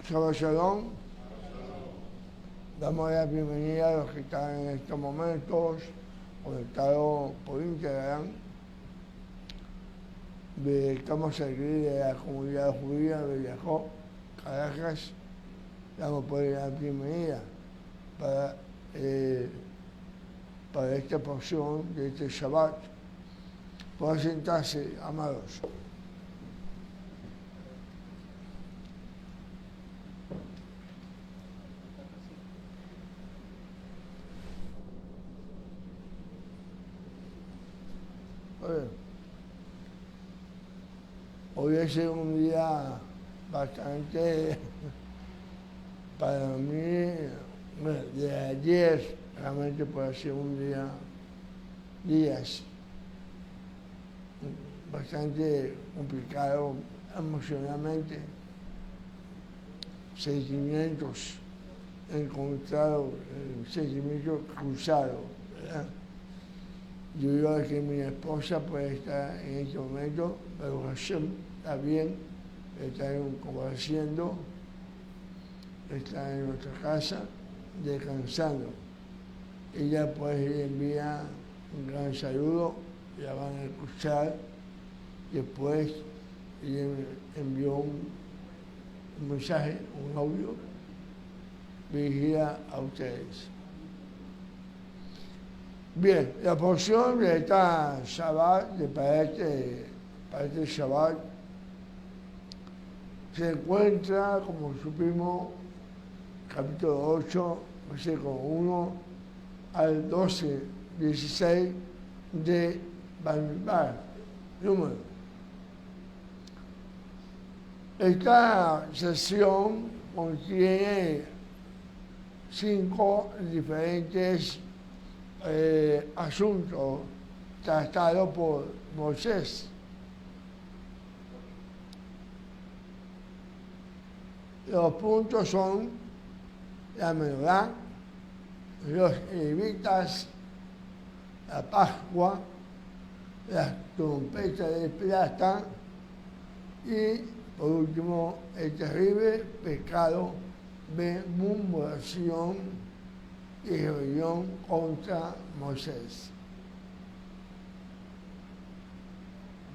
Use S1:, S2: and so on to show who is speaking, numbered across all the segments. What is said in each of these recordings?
S1: Shabbat Shalom. Damos la bienvenida a los que están en estos momentos conectados por Instagram. Estamos aquí de la comunidad judía de Villajó, Caracas. Damos por la bienvenida para esta porción de este Shabbat. Pueden sentarse, amados. Hoy es un día bastante, para mí, de ayer, realmente puede ser un días bastante complicado emocionalmente, sentimientos encontrados, sentimientos cruzados, ¿verdad? Yo digo que mi esposa puede estar en este momento, pero Hashem está bien, está convaleciendo, está en nuestra casa descansando. Ella pues envía un gran saludo, la van a escuchar. Después ella envió un mensaje, un audio dirigida a ustedes. Bien, la porción de esta Shabbat, para este Shabbat, se encuentra, como supimos, capítulo 8, versículo 1 al 12, 16 de Bamidbar, número. Esta sesión contiene 5 diferentes asuntos tratados por Moisés. Los puntos son la menorá, los levitas, la Pascua, las trompetas de plata y, por último, el terrible pecado de murmuración y rebelión contra Moisés.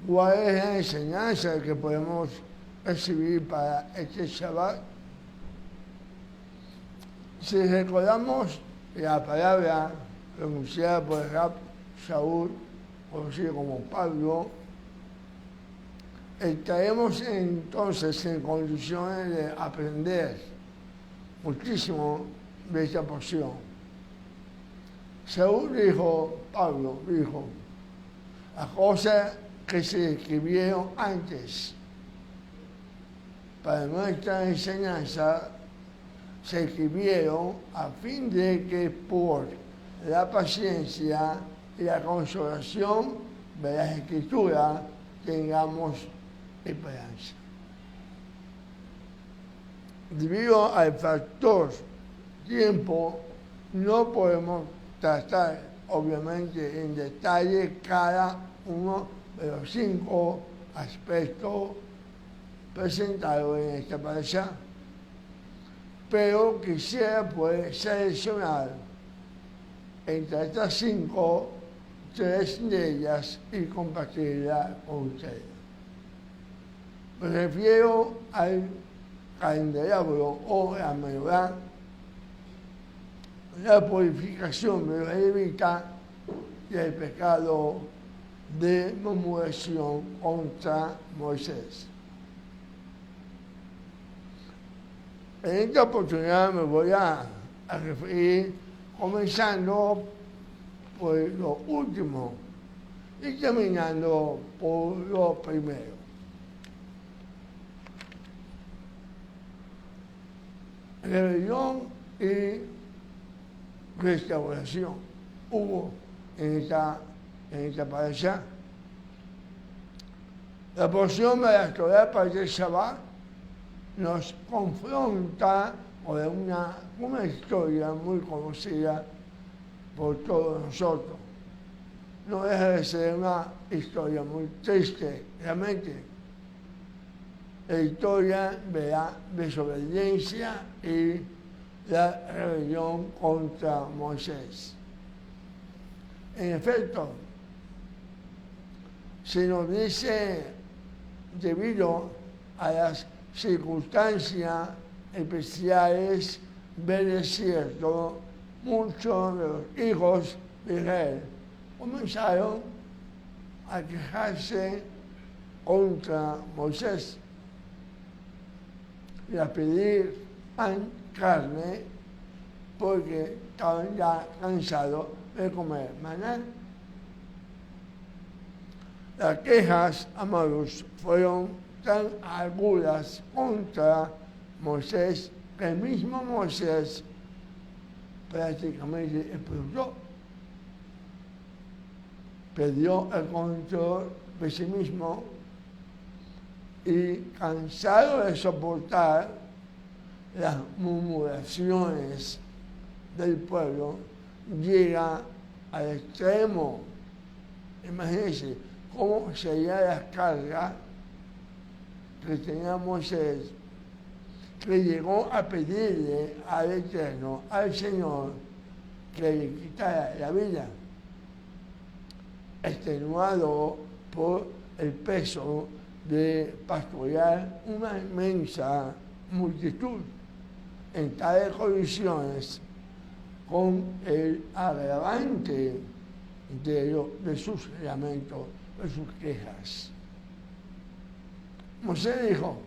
S1: ¿Cuál es la enseñanza que podemos recibir para este Shabbat? Si recordamos la palabra pronunciada por el Rab Shaul, conocido como Pablo, estaremos entonces en condiciones de aprender muchísimo de esta porción. Pablo dijo, las cosas que se escribieron antes para nuestra enseñanza se escribieron a fin de que por la paciencia y la consolación de las Escrituras tengamos esperanza. Debido al factor tiempo, no podemos tratar, obviamente, en detalle cada uno de los 5 aspectos presentados en esta parasha, pero quisiera poder seleccionar entre estas 5, 3 de ellas y compartirlas con ustedes. Me refiero al candelabro o la menorá, la purificación de la levita y el pecado de murmuración contra Moisés. En esta oportunidad me voy a referir comenzando por lo último y terminando por lo primero. Rebelión y restauración hubo en esta parasha. La porción de la Torá para el Shabbat nos confronta con una historia muy conocida por todos nosotros. No deja de ser una historia muy triste, realmente. la historia de la desobediencia y la rebelión contra Moisés. En efecto, se nos dice, debido a las circunstancias especiales del desierto, muchos de los hijos de Israel comenzaron a quejarse contra Moisés y a pedir pan, carne, porque estaban ya cansados de comer maná. Las quejas, amados, fueron tan agudas contra Moisés que el mismo Moisés prácticamente explotó. Perdió el control de sí mismo y, cansado de soportar las murmuraciones del pueblo, llega al extremo. Imagínense cómo sería la carga que tenía Moisés, que llegó a pedirle al Eterno, al Señor, que le quitara la vida, extenuado por el peso de pastorear una inmensa multitud en tales condiciones, con el agravante de sus lamentos, de sus quejas. Moisés dijo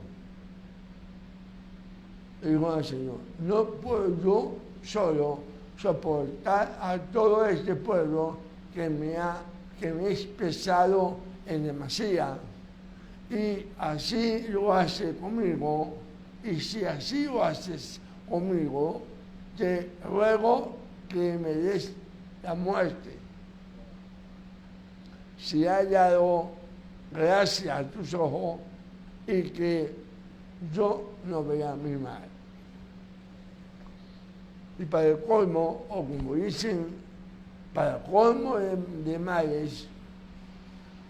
S1: al Señor, no puedo yo solo soportar a todo este pueblo que me es pesado en demasía, y así lo hace conmigo, y si así lo haces conmigo, te ruego que me des la muerte. Si ha dado gracia a tus ojos y que yo no vea mi mal. Y para el colmo, o como dicen, para el colmo de males,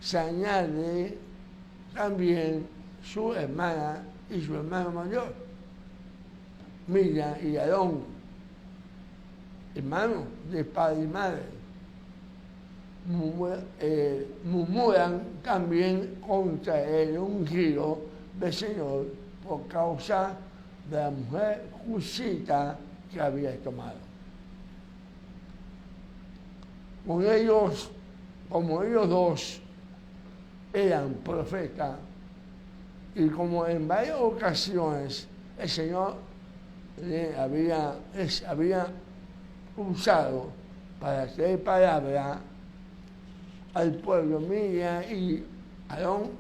S1: se añade también su hermana y su hermano mayor, Miriam y Aarón, hermanos de padre y madre. Murmuran también contra el ungido del Señor por causa de la mujer cusita que había tomado. Como ellos dos eran profetas, y como en varias ocasiones el Señor les había usado para hacer palabra al pueblo, Miriam y Aarón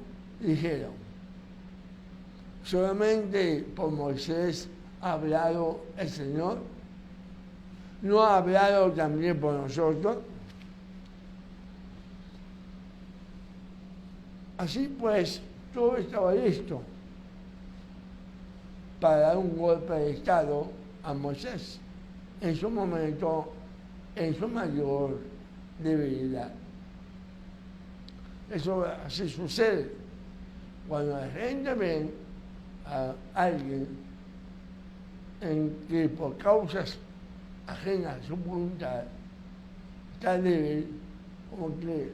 S1: dijeron, solamente por Moisés ha hablado el Señor, ¿no ha hablado también por nosotros? Así pues, todo estaba listo para dar un golpe de Estado a Moisés en su momento, en su mayor debilidad. Eso así sucede cuando la gente ve a alguien en que por causas ajenas a su voluntad está débil, como que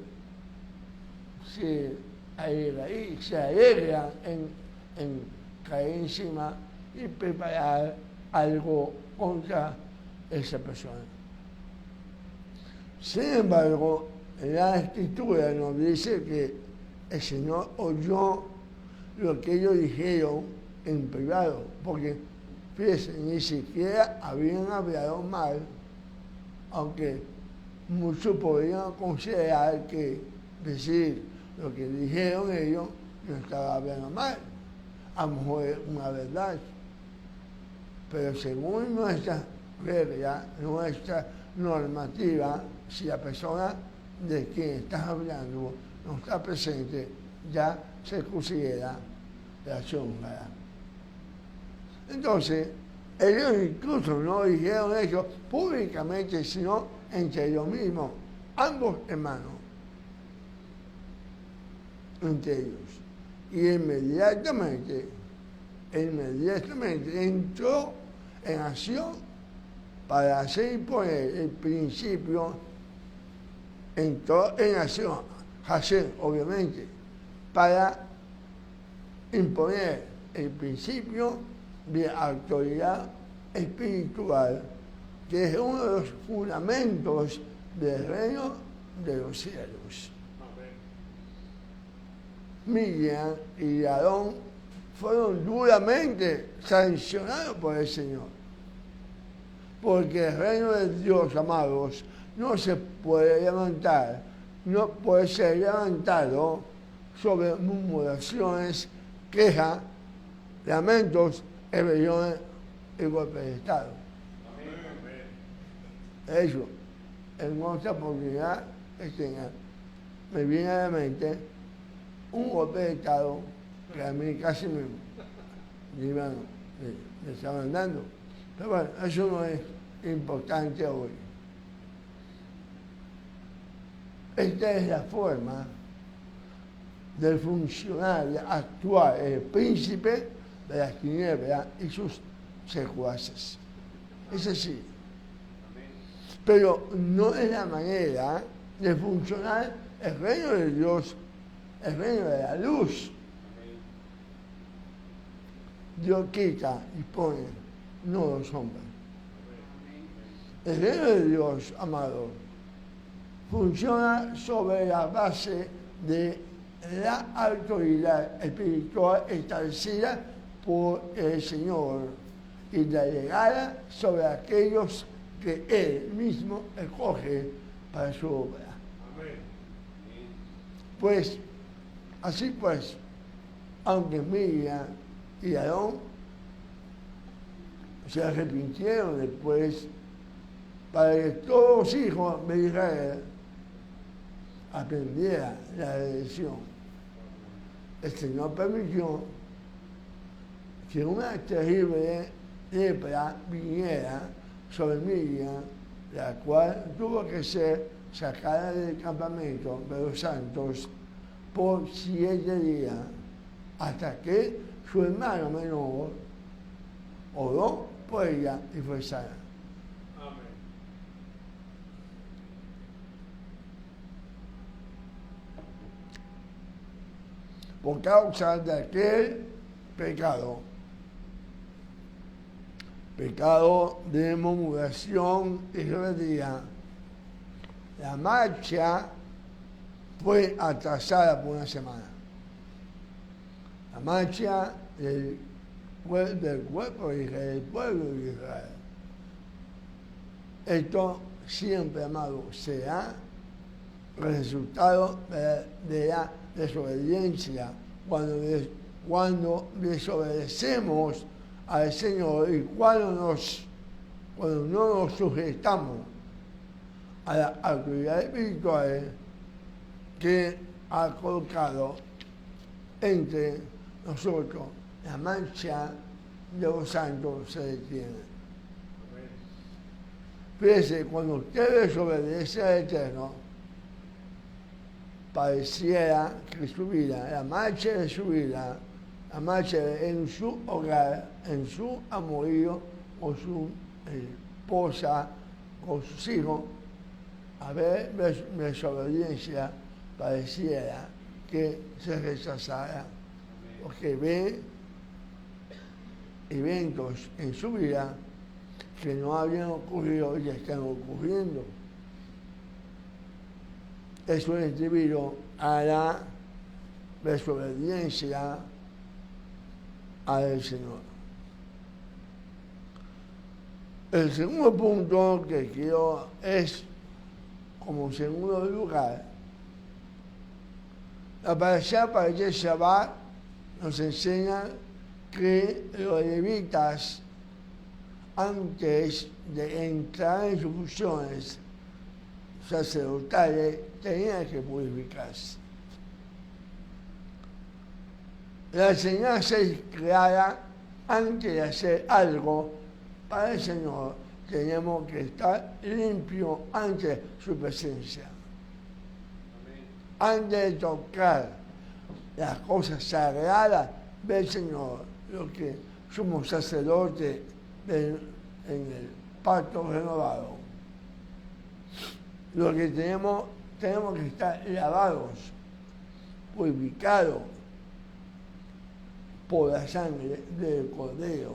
S1: se alegra en caer encima y preparar algo contra esa persona. Sin embargo, la Escritura nos dice que el Señor oyó lo que ellos dijeron en privado, porque fíjense, ni siquiera habían hablado mal, aunque muchos podrían considerar que decir lo que dijeron ellos no estaba hablando mal, a lo mejor es una verdad, pero según nuestra regla, nuestra normativa, si la persona de quien estás hablando no está presente, ya se considera relación húngara. Entonces, ellos incluso no dijeron eso públicamente, sino entre ellos mismos, ambos hermanos, entre ellos. Y inmediatamente inmediatamente entró en acción para hacer imponer el principio, entró en acción, hacer obviamente, para imponer el principio de autoridad espiritual, que es uno de los fundamentos del reino de los cielos. Miriam y Aarón fueron duramente sancionados por el Señor, porque el reino de Dios, amados, no se puede levantar, no puede ser levantado sobre murmuraciones, quejas, lamentos, rebeliones y golpes de Estado. Eso, en otra oportunidad que tenga, me viene a la mente un golpe de Estado que a mí casi me estaban dando. Pero bueno, eso no es importante hoy. Esta es la forma del funcionario actual, el príncipe de las tinieblas y sus secuaces. Es así. Pero no es la manera de funcionar el reino de Dios, el reino de la luz. Dios quita y pone, no los hombres. El reino de Dios, amado, funciona sobre la base de la autoridad espiritual establecida por el Señor y la llegada sobre aquellos que Él mismo escoge para su obra. Pues, así pues, aunque Miriam y Aarón se arrepintieron después, para que todos los hijos de Israel aprendieran la lección, el Señor permitió que una terrible lepra viniera sobre Miriam, la cual tuvo que ser sacada del campamento de los santos por 7 días, hasta que su hermano menor oró por ella y fue sana. Amén. Por causa de aquel pecado de murmuración y rebeldía, la marcha fue atrasada por una semana. La marcha del cuerpo de Israel, del pueblo de Israel. Esto siempre, amado, será el resultado de la desobediencia, cuando desobedecemos al Señor y cuando no nos sujetamos a la autoridad espiritual que ha colocado entre nosotros, la marcha de los santos se detiene. Fíjese, cuando usted desobedece al Eterno, pareciera que su vida, la marcha de su vida, la marcha en su hogar, en su amorío, con su esposa, con sus hijos, a ver desobediencia, pareciera que se rechazara, porque ve eventos en su vida que no habían ocurrido y están ocurriendo. Eso es debido a la desobediencia al Señor. El segundo punto que quiero es, como segundo lugar, la parashá para el Shabbat nos enseña que los levitas, antes de entrar en sus funciones sacerdotales, tenían que purificarse. La enseñanza es clara: antes de hacer algo para el Señor, tenemos que estar limpios ante su presencia. Antes de tocar las cosas sagradas del Señor, los que somos sacerdotes en el pacto renovado. Lo que tenemos que estar lavados, purificados por la sangre del Cordero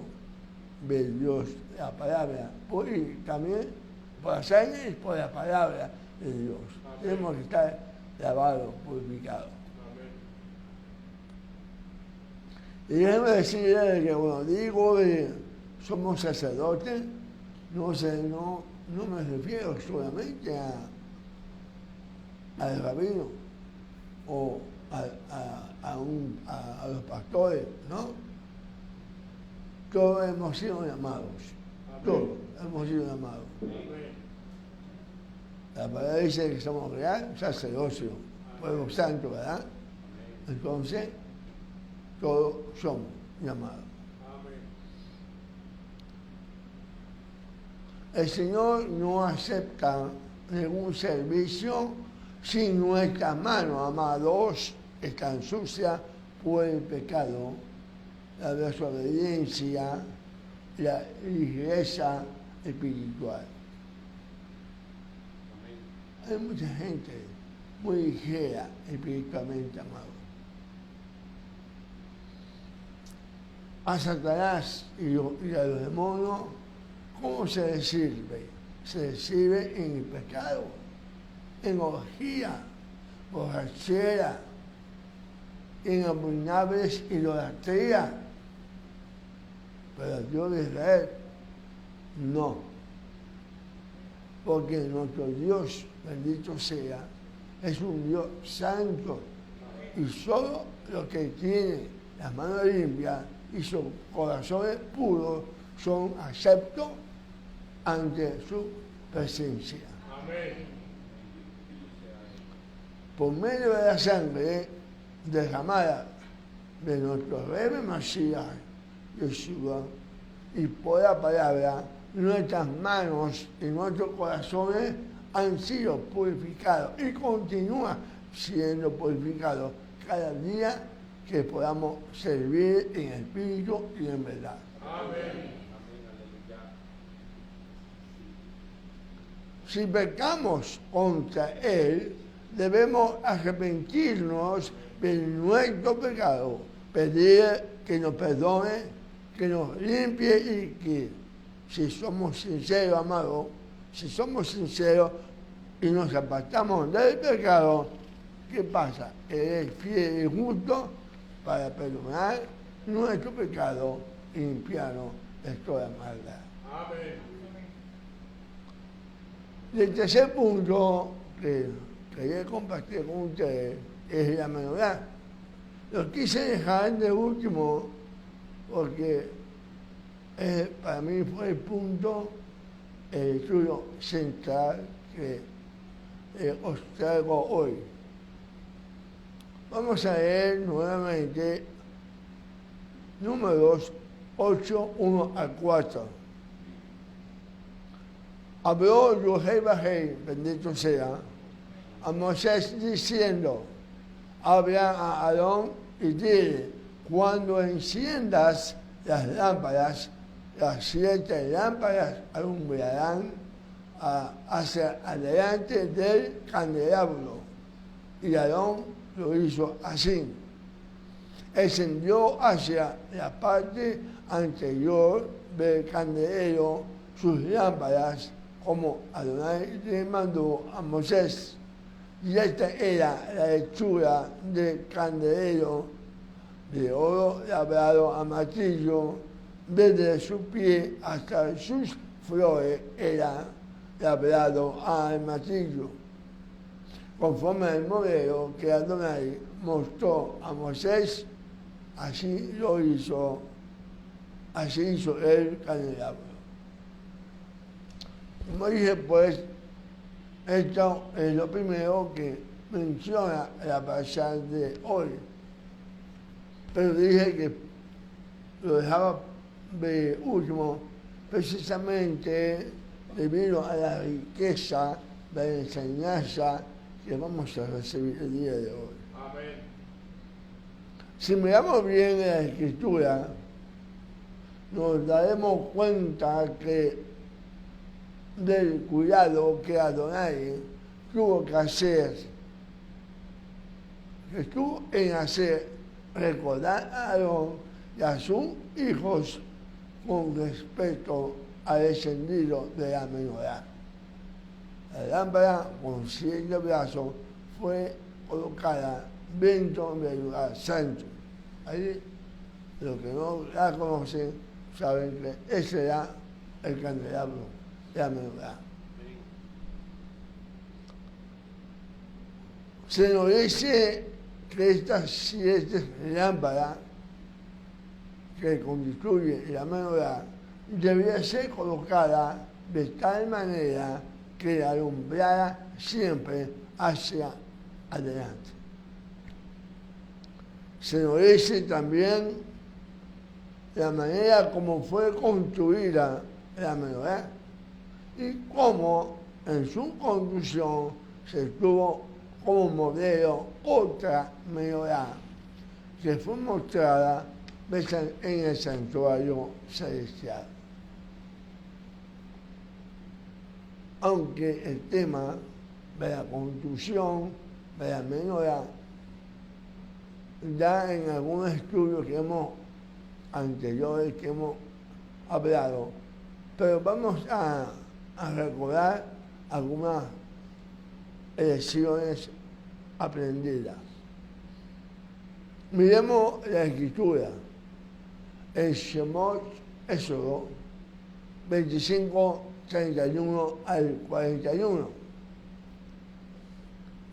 S1: de Dios, la palabra, y también por la sangre y por la palabra de Dios. Amén. Tenemos que estar lavados, purificados. Amén. Y déjeme decirle que cuando digo que somos sacerdotes, no me refiero solamente al rabino o a los pastores, ¿no? Todos hemos sido llamados. Amén. Todos hemos sido llamados. Amén. La palabra dice que somos real sacerdocio, pueblo santo, ¿verdad? Amén. Entonces, todos somos llamados. Amén. El Señor no acepta ningún servicio si nuestras manos, amados, están sucias por el pecado, la desobediencia, la ligereza espiritual. Amén. Hay mucha gente muy ligera espiritualmente, amado. A Satanás y a los demonios, ¿cómo se les sirve? Se les sirve en el pecado, en orgía, borrachera, en abominables idolatría. Pero el Dios de Israel, no. Porque nuestro Dios, bendito sea, es un Dios santo. Y solo los que tienen las manos limpias y sus corazones puros son aceptos ante su presencia. Amén. Por medio de la sangre derramada de nuestro Rey Mashiach, Yeshua, y por la palabra, nuestras manos y nuestros corazones han sido purificados y continúan siendo purificados cada día que podamos servir en espíritu y en verdad. Amén. Si pecamos contra Él, debemos arrepentirnos de nuestro pecado, pedir que nos perdone, que nos limpie y que, si somos sinceros, amados, si somos sinceros y nos apartamos del pecado, ¿qué pasa? Él es fiel y justo para perdonar nuestro pecado y limpiarnos de toda maldad. Amén. Y el tercer punto que quería compartir con ustedes es la menorá. Lo quise dejar de último porque para mí fue el punto, el estudio central que os traigo hoy. Vamos a leer nuevamente Números 8, 1 al 4. Habló Yohei Bajei, bendito sea, a Moisés diciendo: habla a Aarón y dile, cuando enciendas las lámparas, las 7 lámparas alumbrarán hacia adelante del candelabro. Y Aarón lo hizo así. Encendió hacia la parte anterior del candelero sus lámparas, como Adonai le mandó a Moisés. Y esta era la hechura del candelero de oro labrado a martillo, desde su pie hasta sus flores era labrado al martillo. Conforme al modelo que Adonai mostró a Moisés, así hizo el candelabro. Como dije, pues, esto es lo primero que menciona la parasha de hoy. Pero dije que lo dejaba de último precisamente debido a la riqueza de la enseñanza que vamos a recibir el día de hoy. Amén. Si miramos bien la Escritura, nos daremos cuenta que del cuidado que Adonai tuvo que hacer, que estuvo en hacer recordar a Aarón y a sus hijos con respecto al descendido de la menorá. La lámpara con 7 brazos fue colocada dentro del lugar santo. Ahí, los que no la conocen saben que ese era el candelabro de la menorá. Se nos dice que estas 7 lámparas que constituyen la menorá debía ser colocada de tal manera que alumbrara siempre hacia adelante. Se nos dice también la manera como fue construida la menorá y cómo en su construcción se tuvo como modelo otra menorá que fue mostrada en el santuario celestial. Aunque el tema de la construcción de la menorá ya en algunos estudios anteriores que hemos hablado, pero vamos a recordar algunas lecciones aprendidas. Miremos la escritura, en Shemot, Éxodo 25, 31 al 41.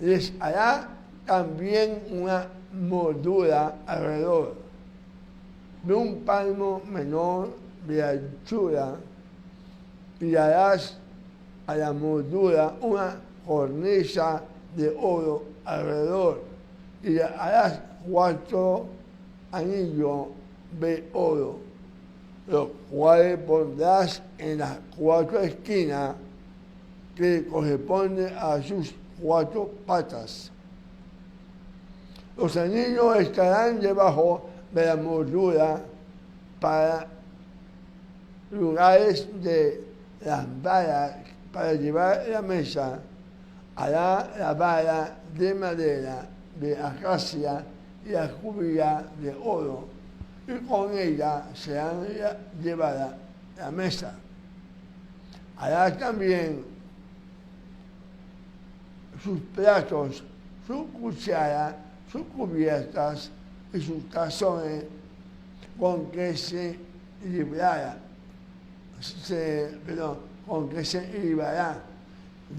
S1: Les hará también una moldura alrededor de un palmo menor de altura y harás a la moldura una cornisa de oro alrededor y le harás 4 anillos de oro, los cuales pondrás en las 4 esquinas que corresponden a sus 4 patas. Los anillos estarán debajo de la moldura para lugares de las varas para llevar la mesa. Hará la vara de madera de acacia y la cubierta de oro, y con ella será llevada la mesa. Hará también sus platos, sus cucharas, sus cubiertas y sus tazones con que se librará,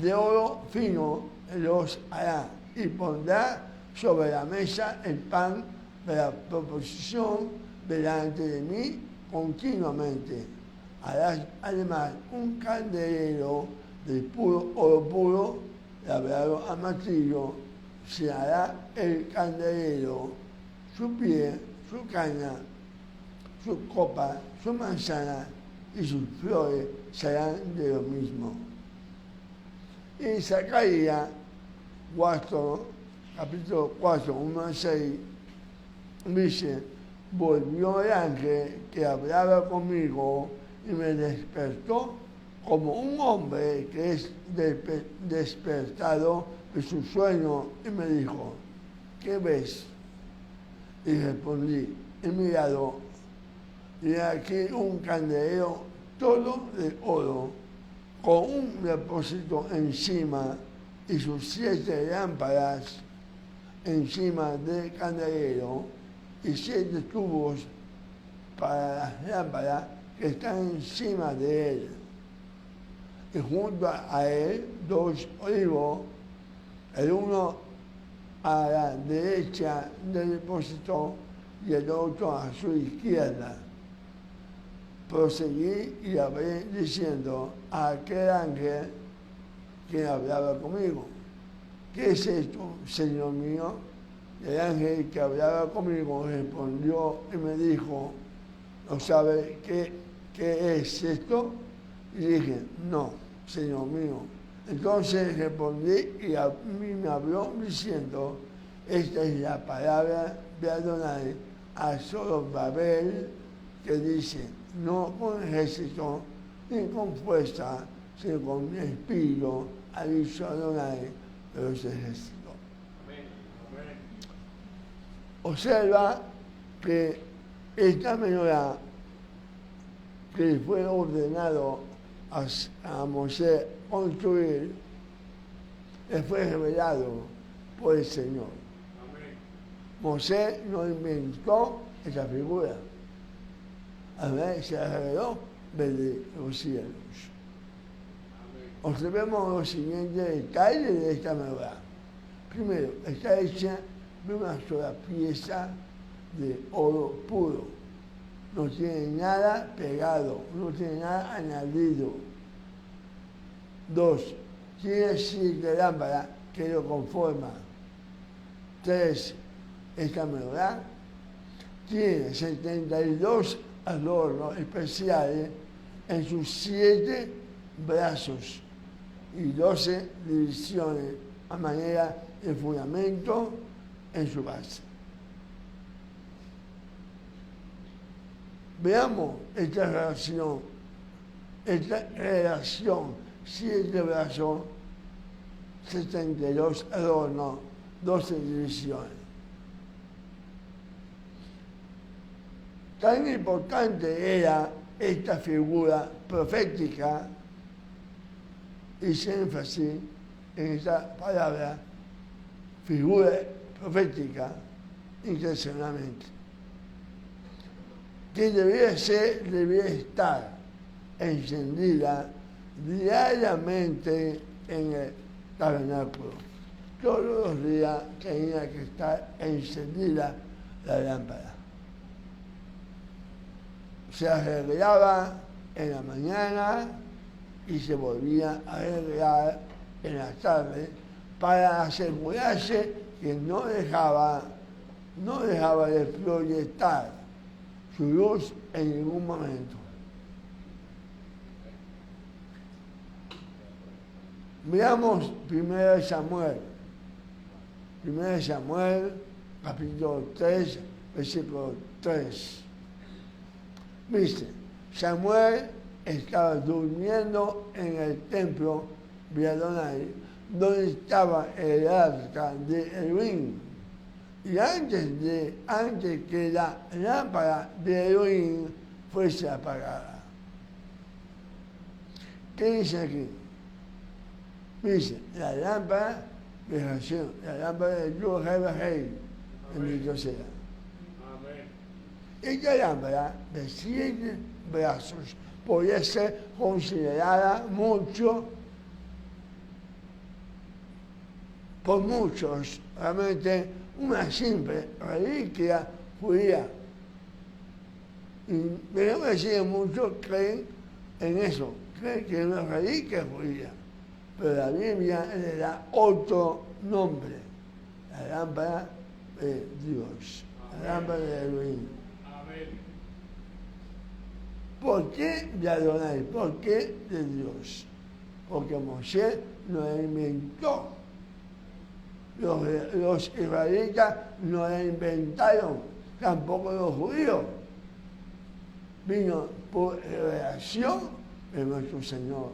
S1: de oro fino los hará y pondrá sobre la mesa el pan de la proposición delante de mí continuamente. Harás además un candelero de puro oro puro, labrado a martillo. Se hará el candelero, su pie, su caña, su copa, su manzana y sus flores serán de lo mismo. Y Zacarías 4, capítulo 4, 1 al 6, dice: volvió el ángel que hablaba conmigo y me despertó como un hombre que es despertado de su sueño y me dijo: ¿qué ves? Y respondí: he mirado y aquí un candelero todo de oro con un depósito encima y sus 7 lámparas encima del candelero y 7 tubos para las lámparas que están encima de él. Y junto a él 2 olivos, el uno a la derecha del depósito y el otro a su izquierda. Proseguí y hablé diciendo a aquel ángel que hablaba conmigo: ¿qué es esto, Señor mío? El ángel que hablaba conmigo respondió y me dijo: ¿no sabe qué es esto? Y dije: no, Señor mío. Entonces respondí y a mí me habló diciendo: esta es la palabra de Adonai a Zorobabel, que dice: no con ejército ni con fuerza, sino con mi espíritu, ha dicho Adonai de los ejércitos. Observa que esta menorá que fue ordenado a Moisés construir, le fue revelado por el Señor. Moisés no inventó esa figura. A ver, se reveló desde los cielos. Observemos los siguientes detalles de esta menorá. Primero, está hecha de una sola pieza de oro puro. No tiene nada pegado, no tiene nada añadido. 2. Tiene 7 lámparas que lo conforman. 3. Esta menorá tiene 72 adornos especiales en sus 7 brazos y 12 divisiones a manera de fundamento en su base. Veamos esta relación, 7 brazos, 72 adornos, 12 divisiones. Tan importante era esta figura profética, hice énfasis en esta palabra, figura profética, intencionalmente, que debía estar encendida diariamente en el tabernáculo. Todos los días tenía que estar encendida la lámpara. Se arreglaba en la mañana y se volvía a arreglar en la tarde para asegurarse que no dejaba de proyectar su luz en ningún momento. Veamos 1 Samuel, capítulo 3, versículo 3. Dice, Samuel estaba durmiendo en el templo de Adonai, donde estaba el arca de Elohim. Y antes que la lámpara de Elohim fuese apagada. ¿Qué dice aquí? Dice, la lámpara de Hashem, la lámpara de Dios Rey, bendito sea. Esta lámpara de 7 brazos podía ser considerada por muchos, realmente una simple reliquia judía. Y tenemos que decir que muchos creen en eso, creen que es una reliquia judía. Pero la Biblia le da otro nombre, la lámpara de Dios, la lámpara de Elohim. ¿Por qué de Adonai? ¿Por qué de Dios? Porque Moisés no la inventó. Los israelitas no la inventaron, tampoco los judíos. Vino por revelación de nuestro Señor.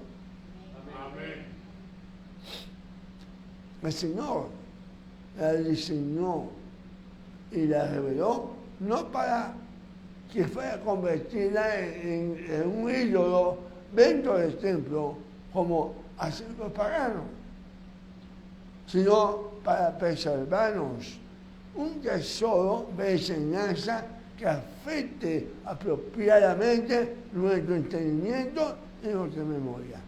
S1: Amén. El Señor la diseñó y la reveló no para que fuera convertida en un ídolo dentro del templo, como hacen los paganos, sino para preservarnos un tesoro de enseñanza que afecte apropiadamente nuestro entendimiento y nuestra memoria.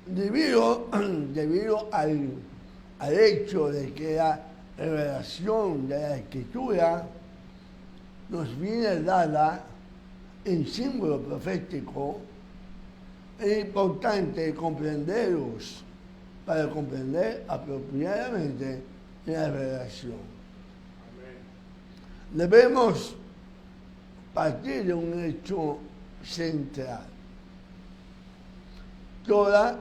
S1: Debido al hecho de que la revelación de la Escritura nos viene dada en símbolo profético, es importante comprenderlos para comprender apropiadamente la revelación. Debemos partir de un hecho central. Toda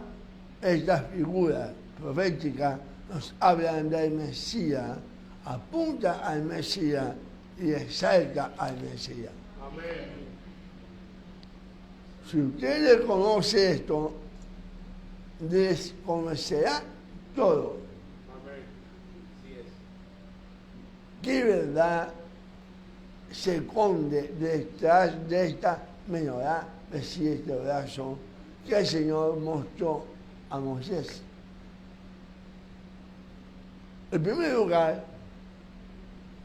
S1: estas figuras proféticas nos hablan del Mesías, apunta al Mesías y exalta al Mesías.
S2: Amén.
S1: Si usted reconoce esto, desconocerá todo.
S2: Amén. Así es.
S1: ¿Qué verdad se esconde detrás de esta menorá de 7 brazos que el Señor mostró a Moisés? En primer lugar,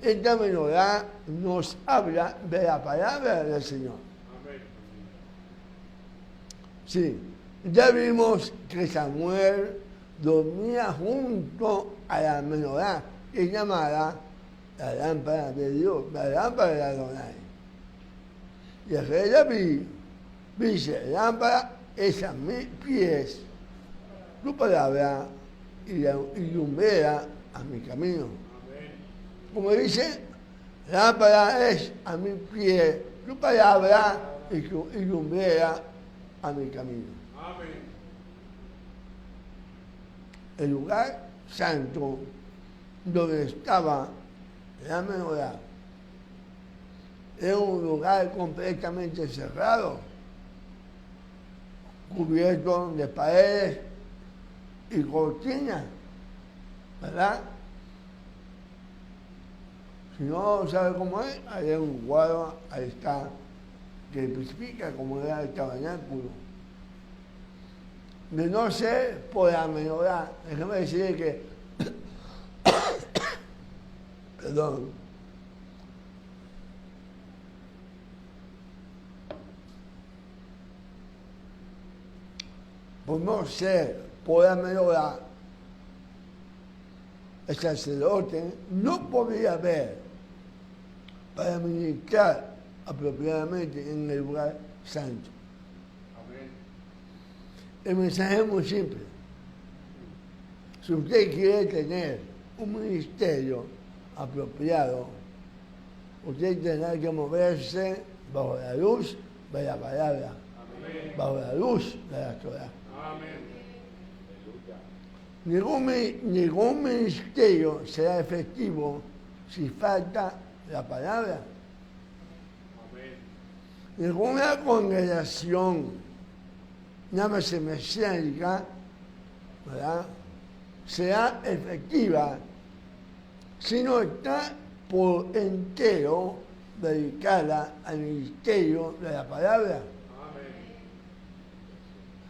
S1: esta menorá nos habla de la palabra del Señor.
S2: Amén.
S1: Sí, ya vimos que Samuel dormía junto a la menorá, que es llamada la lámpara de Dios, la lámpara de Adonai. Y el rey David dice, lámpara es a mis pies, tu palabra ilumbrera a mi camino.
S2: Amén.
S1: Como dice, lámpara es a mi pie, tu palabra ilumbrera a mi camino.
S2: Amén.
S1: El lugar santo donde estaba la menorá era un lugar completamente cerrado, cubierto de paredes y cortinas, ¿verdad? Si no sabe cómo es, hay un cuadro, ahí está, que especifica cómo era el tabernáculo. De no ser por la menorá, déjame decir que, perdón, por no ser por la menorá, el sacerdote no podía ver para ministrar apropiadamente en el lugar santo.
S2: Amén.
S1: El mensaje es muy simple. Si usted quiere tener un ministerio apropiado, usted tendrá que moverse bajo la luz de la palabra,
S2: Amén.
S1: bajo la luz de la Torah.
S2: Amén.
S1: Ningún ministerio será efectivo si falta la palabra.
S2: Amén.
S1: Ninguna congregación, llámese mesiánica, ¿verdad?, será efectiva si no está por entero dedicada al ministerio de la palabra.
S2: Amén.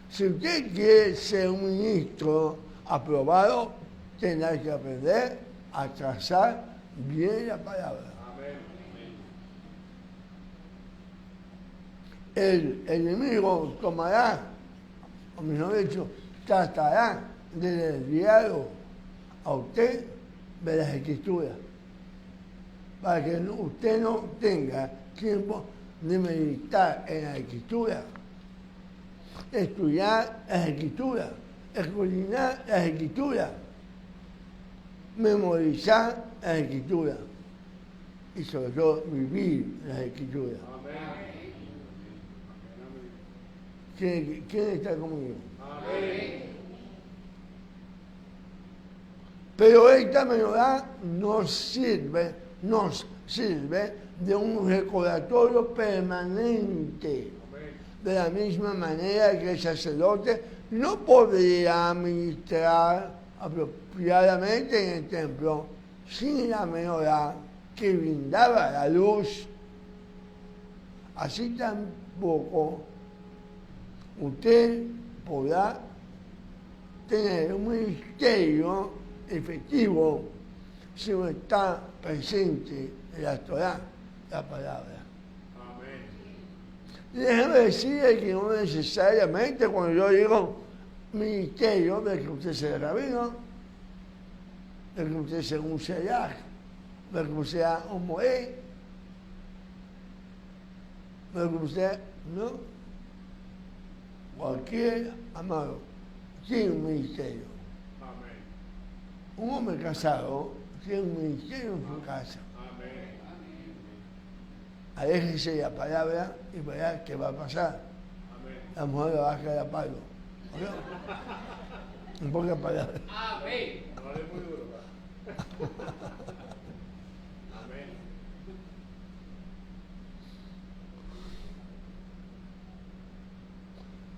S1: Si usted quiere ser un ministro aprobado, tendrá que aprender a trazar bien la palabra.
S2: Amén.
S1: El enemigo tomará, o mejor dicho, tratará de desviarlo a usted de las escrituras, para que usted no tenga tiempo de meditar en la escritura, estudiar las escrituras, escudriñar las escrituras, memorizar las escrituras y sobre todo vivir las escrituras.
S2: Amén.
S1: ¿Quién está conmigo?
S2: Amén.
S1: Pero esta menorá nos sirve de un recordatorio permanente.
S2: Amén.
S1: De la misma manera que el sacerdote no podría ministrar apropiadamente en el templo sin la menorá que brindaba la luz. Así tampoco usted podrá tener un ministerio efectivo si no está presente en la Torah, la palabra.
S2: Amén.
S1: Déjeme decirle que no necesariamente cuando yo digo ministerio, de que usted sea rabino, de que usted sea un shayach, de que usted sea un moé, de que usted, no, cualquier amado tiene un ministerio.
S2: Amén.
S1: Un hombre casado tiene un ministerio en su casa.
S2: Amén.
S1: Aléjese de la palabra y verá qué va a pasar.
S2: Amén.
S1: La mujer le va a caer a palo. ¿Oyó? En pocas palabras.
S2: Amén. No le muy duro. Amén.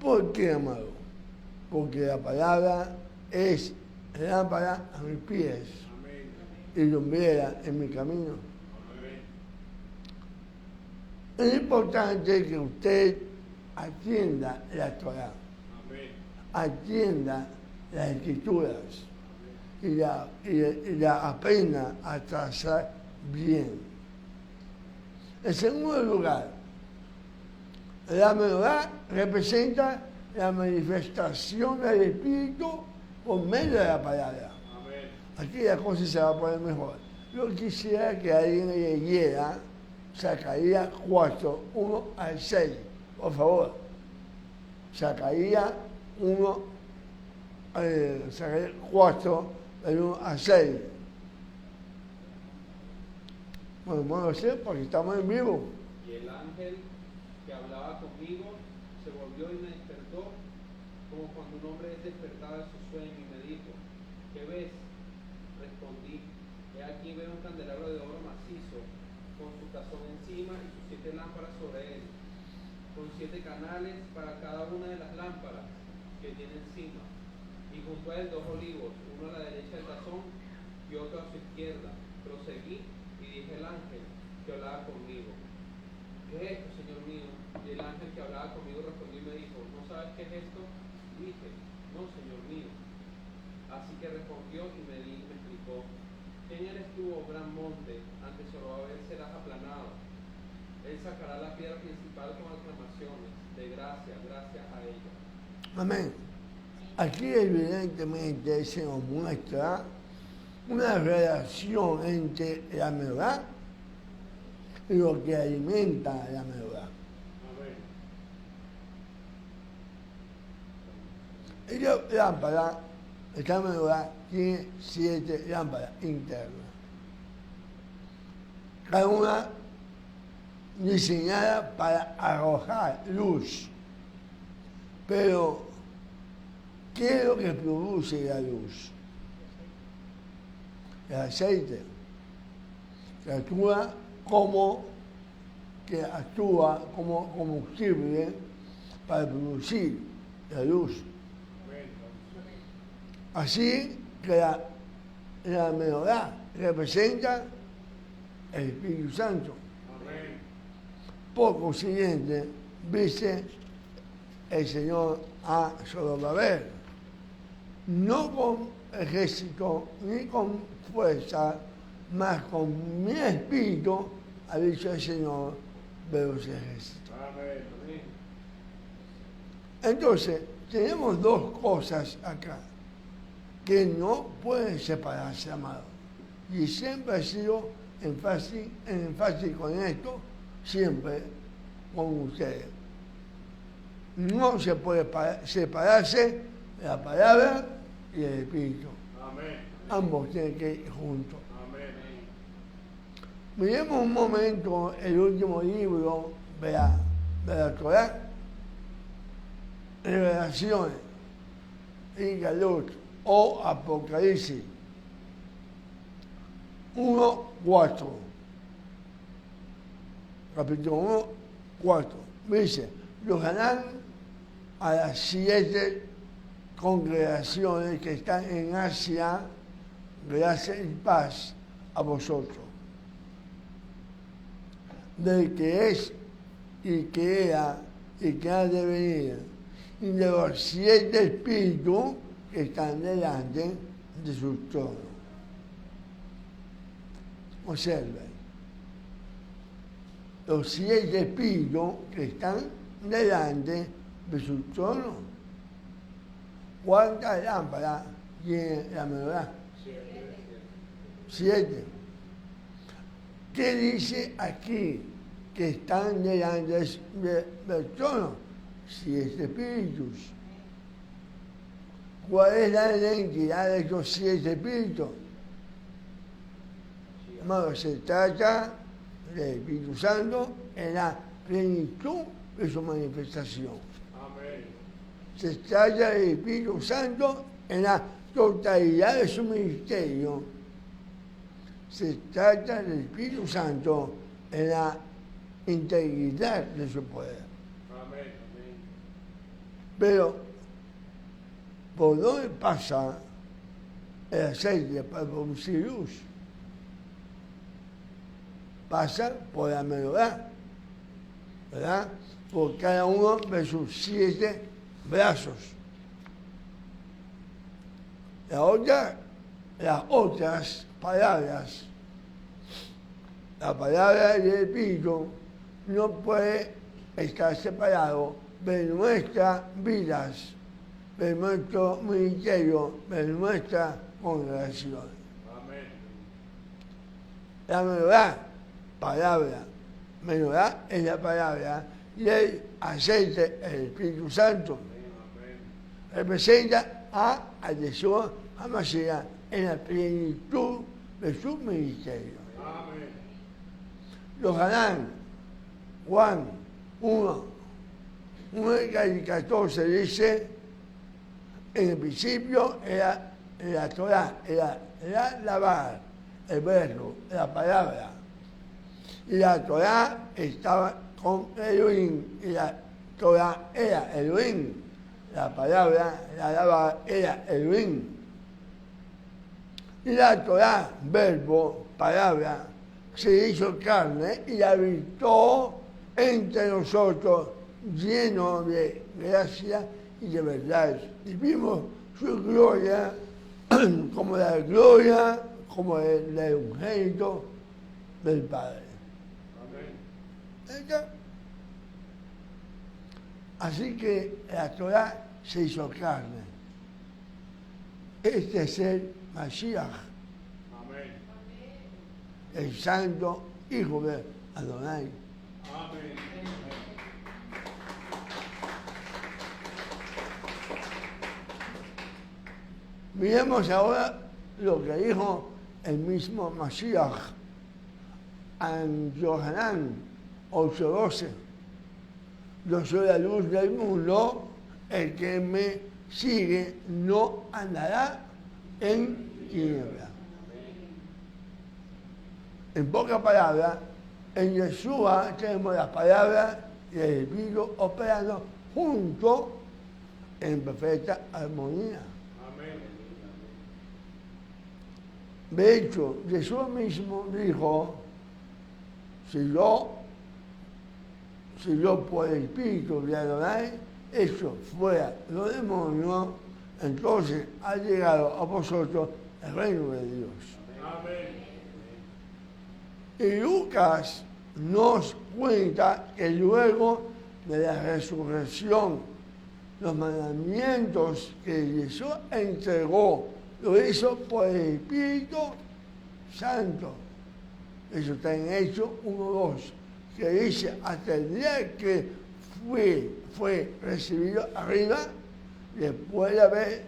S1: ¿Por qué, amado? Porque la palabra es lámpara a mis pies
S2: Amén.
S1: y lumbrera en mi camino.
S2: Amén.
S1: Es importante que usted atienda la Torah,
S2: Amén.
S1: atienda las escrituras y la aprenda a trazar bien. En segundo lugar, la menorá representa la manifestación del Espíritu por medio de la palabra.
S2: Amén.
S1: Aquí la cosa se va a poner mejor. Yo quisiera que alguien leyera Zacarías 4, 1 al 6. Por favor. Zacarías 4, del 1 al 6. Bueno, no lo sé porque estamos en vivo.
S3: Y el ángel que hablaba conmigo se volvió y me despertó, como cuando un hombre es despertado de su sueño, y me dijo: ¿qué ves? Respondí: he aquí veo un candelabro de oro macizo, con su tazón encima y sus 7 lámparas sobre él, con 7 canales para cada una de las lámparas que tiene encima, y junto a él 2 olivos, uno a la derecha del tazón y otro a su izquierda. Proseguí y dije al ángel que hablaba conmigo: ¿qué es esto, Señor mío? Y el ángel que hablaba conmigo respondió y me dijo: ¿no sabes qué es esto? Y dije: no, Señor mío. Así que respondió y me explicó: ¿quién eres tú, oh gran monte? Ante Zorobabel serás aplanado. Él sacará la piedra principal con aclamaciones, de gracia, gracias a ella.
S1: Amén. Aquí evidentemente se nos muestra una relación entre la menorá y lo que alimenta la menorá.
S2: Amén.
S1: Esta lámpara, esta menorá, tiene 7 lámparas internas. Cada una diseñada para arrojar luz. Pero, ¿qué es lo que produce la luz? El aceite, que actúa como combustible para producir la luz. Así que la menorá representa el Espíritu Santo.
S2: Amén.
S1: Por consiguiente, dice el Señor a Zorobabel: no con ejército ni con fuerza, mas con mi espíritu, ha dicho el Señor de los ejércitos.
S2: Amén.
S1: Entonces, tenemos 2 cosas acá que no pueden separarse, amado. Y siempre he sido enfático en esto, siempre con ustedes. No se puede separarse la palabra y el espíritu.
S2: Amén.
S1: Ambos tienen que ir juntos.
S2: Amén.
S1: Miremos un momento el último libro de la Torá, Revelaciones y Galut o Apocalipsis 1:4. Capítulo 1:4. Dice: los harán a las 7 congregaciones que están en Asia, gracia y paz a vosotros. Del que es y que era y que ha de venir, y de los 7 espíritus que están delante de su trono. Observen, los 7 espíritus que están delante de su trono. ¿Cuántas lámparas tiene la menorá? 7. ¿Qué dice aquí? Que están delante del trono. 7 espíritus. ¿Cuál es la identidad de estos 7 espíritus? Hermano, se trata del Espíritu Santo en la plenitud de su manifestación.
S2: Amén.
S1: Se trata del Espíritu Santo en la totalidad de su ministerio, se trata del Espíritu Santo en la integridad de su poder.
S2: Amén. Amén.
S1: Pero, ¿por dónde pasa el aceite para producir luz? Pasa por la menorá, ¿verdad? Por cada uno de sus 7 brazos. Las otras palabras, la palabra del Espíritu no puede estar separado de nuestras vidas, de nuestro ministerio, de nuestra congregación.
S2: Amén.
S1: La menorá, palabra, menorá es la palabra y el aceite, el Espíritu Santo,
S2: Amén.
S1: representa a Yeshua HaMashiach en la plenitud de su ministerio.
S2: Amén.
S1: Yohanan, Juan 1, 14 dice, en el principio era la Torah, era la Bar, el verbo, la palabra. Y la Torah estaba con Elohim, y la Torah era Elohim. La palabra, la Bar, era Elohim. Y la Torah, verbo, palabra, se hizo carne y habitó entre nosotros, lleno de gracia y de verdad. Y vimos su gloria como la gloria, como el unigénito del Padre.
S2: Amén.
S1: ¿Está? Así que la Torah se hizo carne. Este es el Mashiach,
S2: Amén.
S1: el santo Hijo de Adonai.
S2: Amén.
S1: Miremos ahora lo que dijo el mismo Mashiach en Yohanan 8:12. Yo soy la luz del mundo, el que me sigue no andará en tinieblas. En pocas palabras, en Yeshua tenemos las palabras y el Espíritu operando juntos en perfecta armonía.
S2: Amén.
S1: De hecho, Jesús mismo dijo, si yo por el Espíritu de Adonai echo fuera los demonios, entonces ha llegado a vosotros el reino de Dios.
S2: Amén.
S1: Y Lucas nos cuenta que luego de la resurrección, los mandamientos que Jesús entregó, lo hizo por el Espíritu Santo. Eso está en Hechos 1:2, que dice, hasta el día que fue recibido arriba, después de haber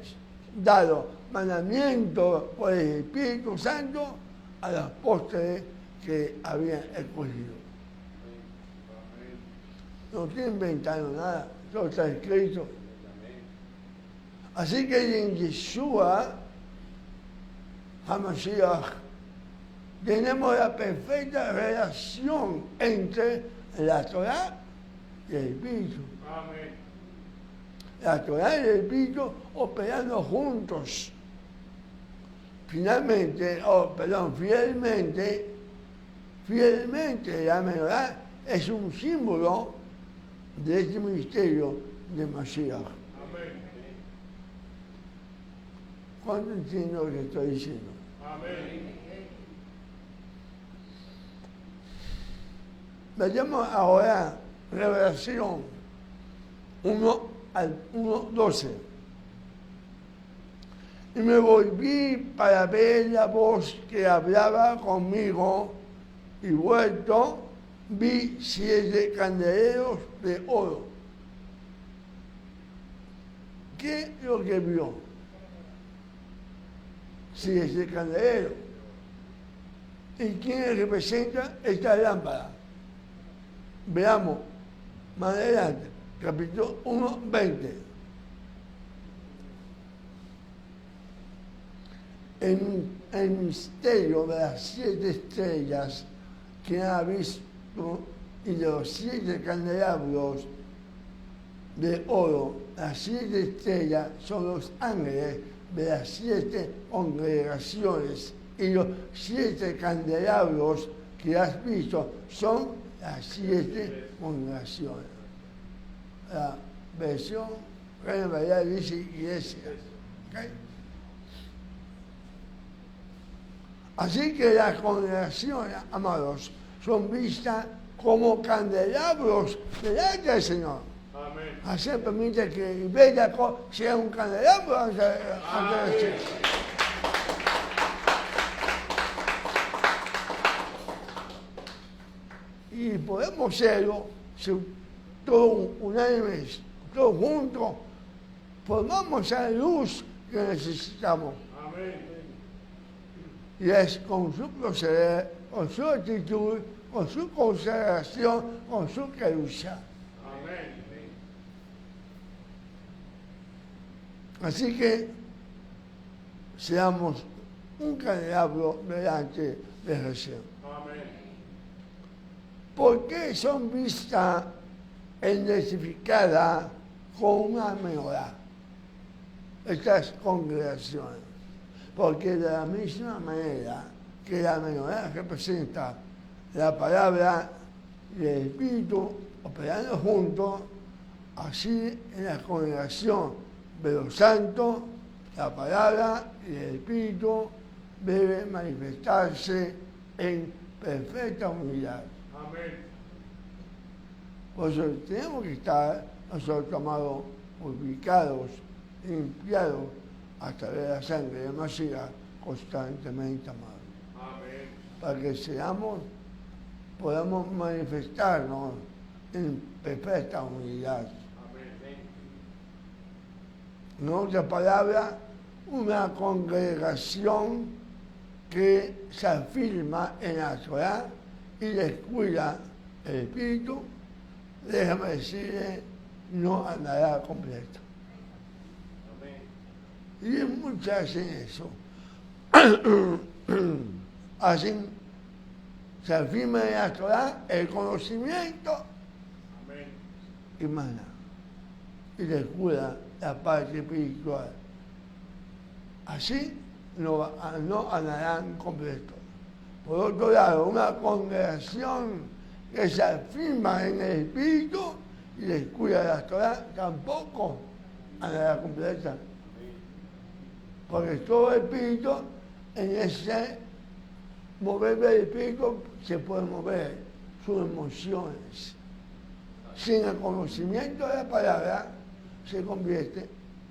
S1: dado mandamientos por el Espíritu Santo a los apóstoles que habían escogido. No estoy inventando nada, todo está escrito. Así que en Yeshua HaMashiach tenemos la perfecta relación entre la Torah y el Espíritu.
S2: Amén.
S1: La Torah y el Espíritu operando juntos. Fielmente, la menorá es un símbolo de este ministerio de Mashiach.
S2: Amén.
S1: ¿Cuánto entiendo lo que estoy diciendo?
S2: Amén.
S1: Vayamos ahora a Revelación 1:12. Y me volví para ver la voz que hablaba conmigo, y vuelto vi 7 candeleros de oro. ¿Qué es lo que vio? 7 candeleros. ¿Y quién representa esta lámpara? Veamos más adelante, capítulo 1:20. el misterio de las 7 estrellas que ha visto y de los 7 candelabros de oro. Las 7 estrellas son los ángeles de las 7 congregaciones y los 7 candelabros que has visto son las 7 congregaciones. La versión Reina Valera dice iglesia. ¿Okay? Así que las congregaciones, amados, son vistas como candelabros delante del Señor.
S2: Amén.
S1: Así permite que Iberia sea un candelabro ante el Señor. Y podemos serlo si todos unánimes, todos juntos, formamos esa luz que necesitamos.
S2: Amén.
S1: Y es con su proceder, con su actitud, con su consagración, con su querusa.
S2: Amén.
S1: Así que seamos un candelabro delante de Jesús.
S2: Amén.
S1: ¿Por qué son vistas identificadas con una menorá estas congregaciones? Porque de la misma manera que la menorá representa la palabra y el espíritu operando juntos, así en la congregación de los santos, la palabra y el espíritu deben manifestarse en perfecta unidad.
S2: Amén.
S1: Por eso tenemos que estar nosotros, amados, purificados, limpiados a través de la sangre de Mashiach constantemente, amados.
S2: Amén.
S1: Para que podamos manifestarnos en perfecta unidad.
S2: Amén.
S1: En otras palabras, una congregación que se afirma en la Torah y descuida el espíritu, déjame decirle, no andará completo. Y muchos hacen eso. Hacen, se afirma en la Torah el conocimiento
S2: Amén.
S1: y más nada. Y descuida la parte espiritual. Así no andarán completos. Por otro lado, una congregación que se afirma en el espíritu y descuida la Torah tampoco andará completa. Porque todo el espíritu, en ese mover del espíritu, se puede mover sus emociones. Sin el conocimiento de la palabra, se convierte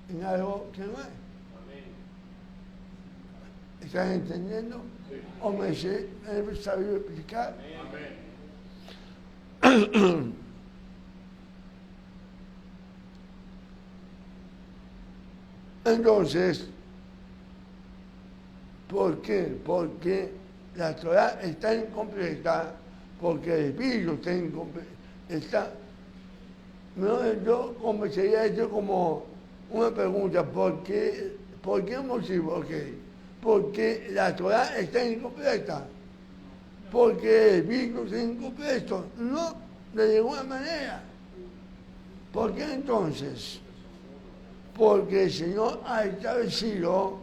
S1: en algo que no es. ¿Están entendiendo?
S2: Sí.
S1: ¿O me he sabido explicar?
S2: Amén.
S1: Entonces, ¿por qué? Porque la Torah está incompleta, porque el espíritu está incompleto. Yo comenzaría esto como una pregunta, ¿por qué motivo? Okay. Porque la Torah está incompleta, porque el espíritu está incompleto, no de ninguna manera. ¿Por qué entonces? Porque el Señor ha establecido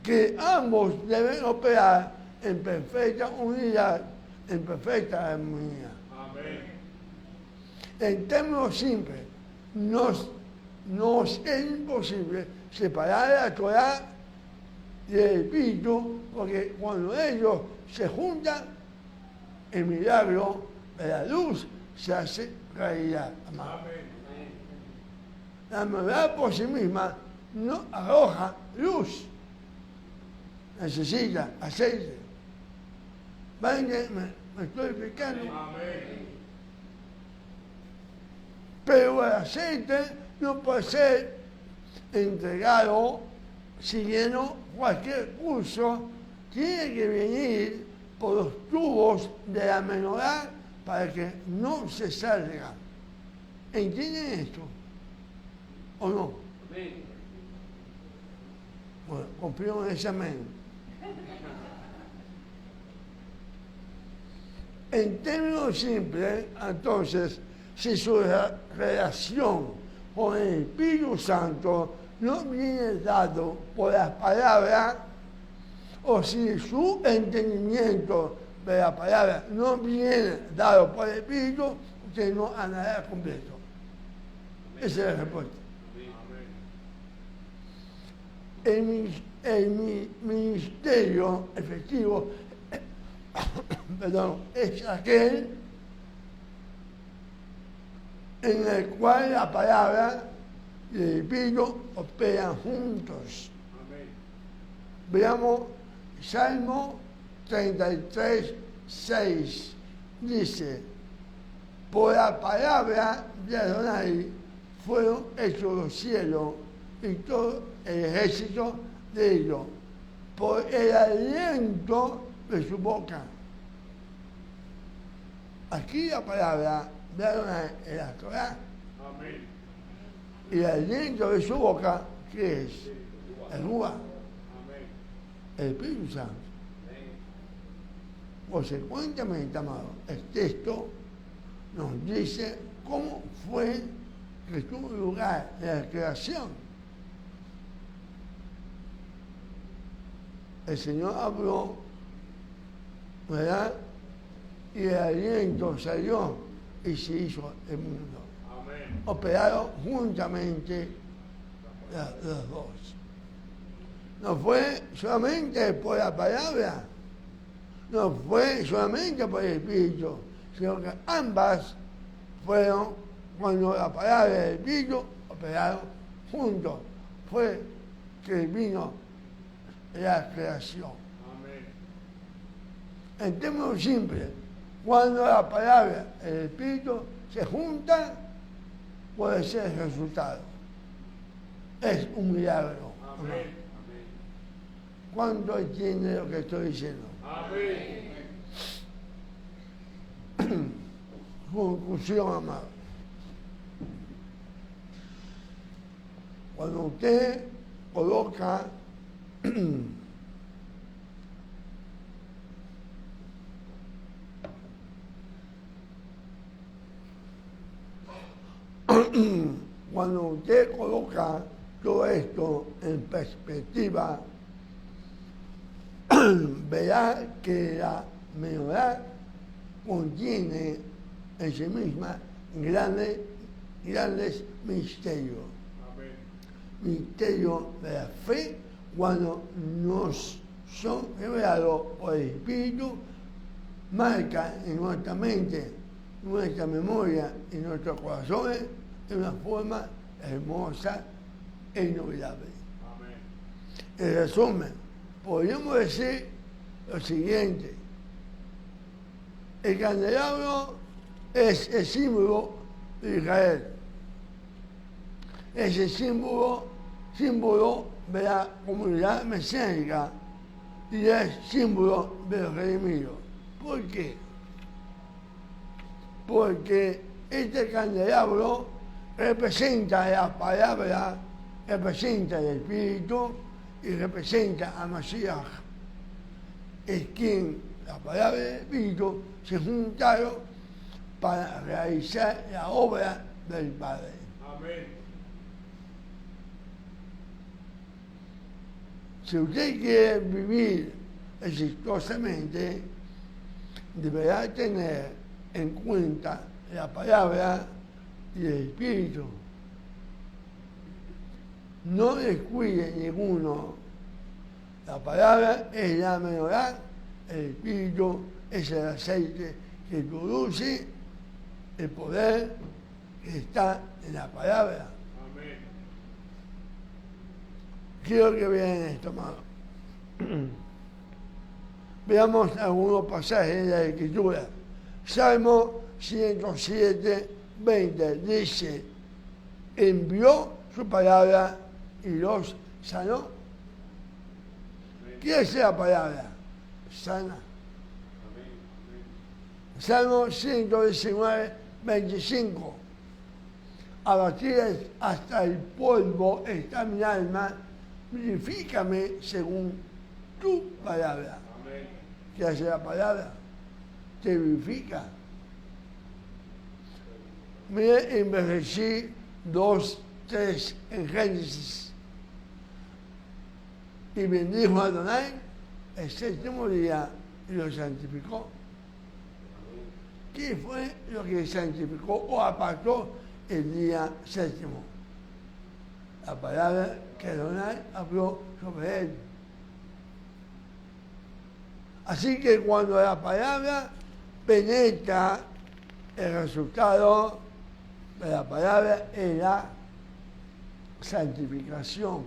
S1: que ambos deben operar en perfecta unidad, en perfecta armonía.
S2: Amén.
S1: En términos simples, nos es imposible separar la Torah del espíritu, porque cuando ellos se juntan, el milagro de la luz se hace realidad. Amado.
S2: Amén.
S1: La verdad por sí misma no arroja luz, necesita aceite. ¿Me estoy explicando?
S2: Amén.
S1: Pero el aceite no puede ser entregado siguiendo cualquier curso, tiene que venir por los tubos de la menorá para que no se salga. ¿Entienden esto? ¿O no?
S3: Amén.
S1: Bueno, cumplieron ese amén. En términos simples, entonces, si su relación con el Espíritu Santo no viene dado por las palabras, o si su entendimiento de la palabra no viene dado por el Espíritu, usted no andará completo. Esa es la respuesta. El ministerio efectivo es aquel en el cual la palabra y el Espíritu operan juntos. Veamos Salmo 33, 6. Dice: por la palabra de Adonai fueron hechos los cielos y todo el ejército de ellos, por el aliento de su boca. Aquí la palabra de Adonai es la Torah.
S2: Amén.
S1: Y el aliento de su boca, ¿qué es? El Ruach,
S2: Amén.
S1: el Espíritu Santo. Consecuentemente, amado, el texto nos dice cómo fue que tuvo lugar la creación. El Señor habló, ¿verdad? Y el aliento salió y se hizo el mundo.
S2: Amén.
S1: Operaron juntamente los dos. No fue solamente por la palabra, no fue solamente por el Espíritu, sino que ambas fueron cuando la palabra y el Espíritu operaron juntos. Fue que vino la creación.
S2: Amén.
S1: En términos simples, cuando la palabra y el Espíritu se juntan, puede ser el resultado. Es un milagro.
S2: Amén.
S1: ¿Cuánto entiende lo que estoy diciendo?
S2: Amén.
S1: Conclusión, amado. Cuando usted coloca cuando usted coloca todo esto en perspectiva, verá que la menorá contiene en sí misma grandes misterios.
S2: Amén.
S1: Misterios de la fe cuando nos son revelados por el Espíritu, marcan en nuestra mente, nuestra memoria y nuestros corazones de una forma hermosa e inolvidable.
S2: Amén.
S1: En resumen, podríamos decir lo siguiente: el candelabro es el símbolo de Israel, es el símbolo de la comunidad mesiánica y es símbolo de los redimidos. ¿Por qué? Porque este candelabro representa la palabra, representa el Espíritu y representa a Mashiach. Es quien la palabra y el Espíritu se juntaron para realizar la obra del Padre.
S2: Amén.
S1: Si usted quiere vivir exitosamente, deberá tener en cuenta la palabra y el Espíritu. No descuide ninguno. La palabra es la menorá, el Espíritu es el aceite que produce el poder que está en la palabra.
S2: Amén.
S1: Quiero que vean esto, amado. Veamos algunos pasajes de la Escritura. Salmo 107, 20 dice: envió su palabra y los sanó. ¿Qué es la palabra? Sana. Salmo 119, 25. Abatida hasta el polvo está mi alma, vivifícame según tu palabra.
S2: Amén.
S1: ¿Qué hace la palabra? Te vivifica. Mire en Bereshit 2, 3 en Génesis. Y bendijo a Adonai el séptimo día y lo santificó. ¿Qué fue lo que santificó o apartó el día séptimo? La palabra que Adonai habló sobre él. Así que cuando la palabra penetra, el resultado de la palabra es la santificación.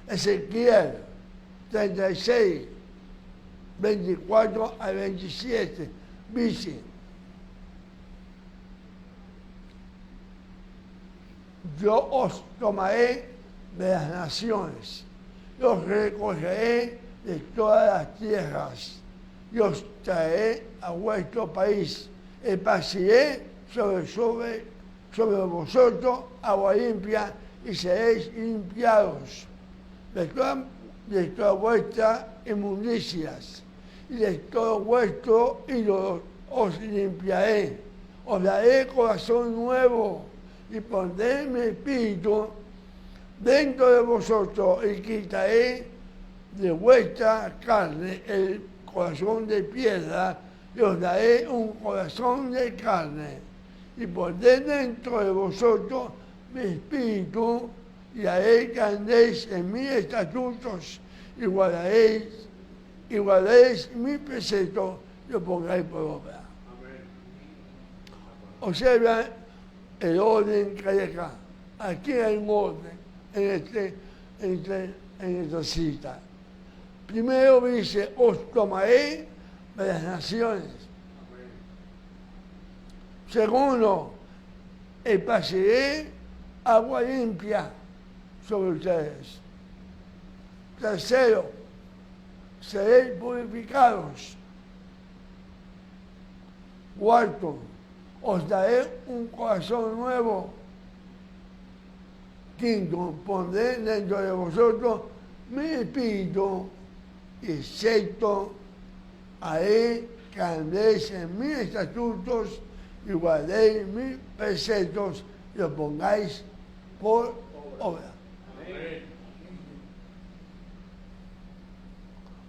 S1: Ezequiel 36, 24 al 27, dice: yo os tomaré de las naciones, los recogeré de todas las tierras, y os traeré a vuestro país, y pasaré sobre vosotros agua limpia, y seréis limpiados de todas vuestras inmundicias, y de todo vuestro ídolo os limpiaré, os daré corazón nuevo, y pondré mi espíritu dentro de vosotros, y quitaré de vuestra carne el corazón de piedra, y os daré un corazón de carne, y pondré dentro de vosotros mi espíritu, y haré que andéis en mis estatutos, y guardaréis mis preceptos, y os pongáis por obra.
S2: Amén.
S1: Observa el orden que hay acá. Aquí hay un orden en esta cita. Primero dice: os tomaré de las naciones.
S2: Amén.
S1: Segundo, pasaré agua limpia sobre ustedes. Tercero, seréis purificados. Cuarto, os daré un corazón nuevo. Quinto, pondré dentro de vosotros mi espíritu. Y sexto, haré que andéis en mis estatutos y guardéis mis preceptos y los pongáis por obra.
S2: Amén.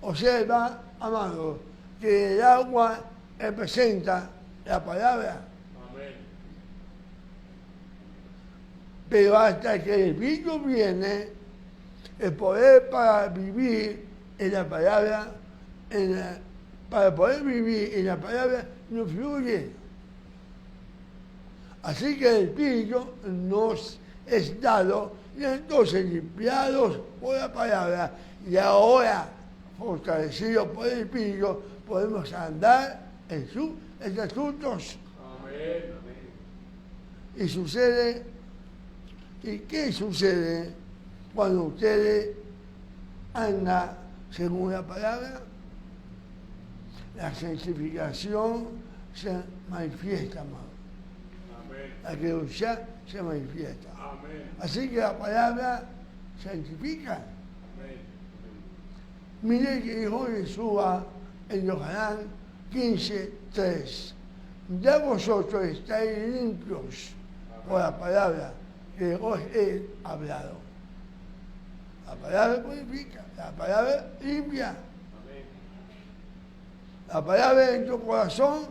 S1: Observa, amado, que el agua representa la palabra,
S2: Amén.
S1: pero hasta que el Espíritu viene, el poder para vivir en la palabra, para poder vivir en la palabra, no fluye. Así que el Espíritu nos es dado, y entonces limpiados por la palabra, y ahora fortalecidos por el Espíritu, podemos andar en sus estatutos.
S2: Amén.
S1: Y sucede, ¿y qué sucede cuando ustedes andan según la palabra? La santificación se manifiesta, amado.
S2: Amén.
S1: La creencia se manifiesta.
S2: Amén.
S1: Así que la palabra santifica.
S2: Amén.
S1: Mire que dijo Jesús en Yohanan 15:3. Ya vosotros estáis limpios por la palabra que os he hablado. La palabra purifica, la palabra limpia.
S2: Amén.
S1: La palabra en tu corazón,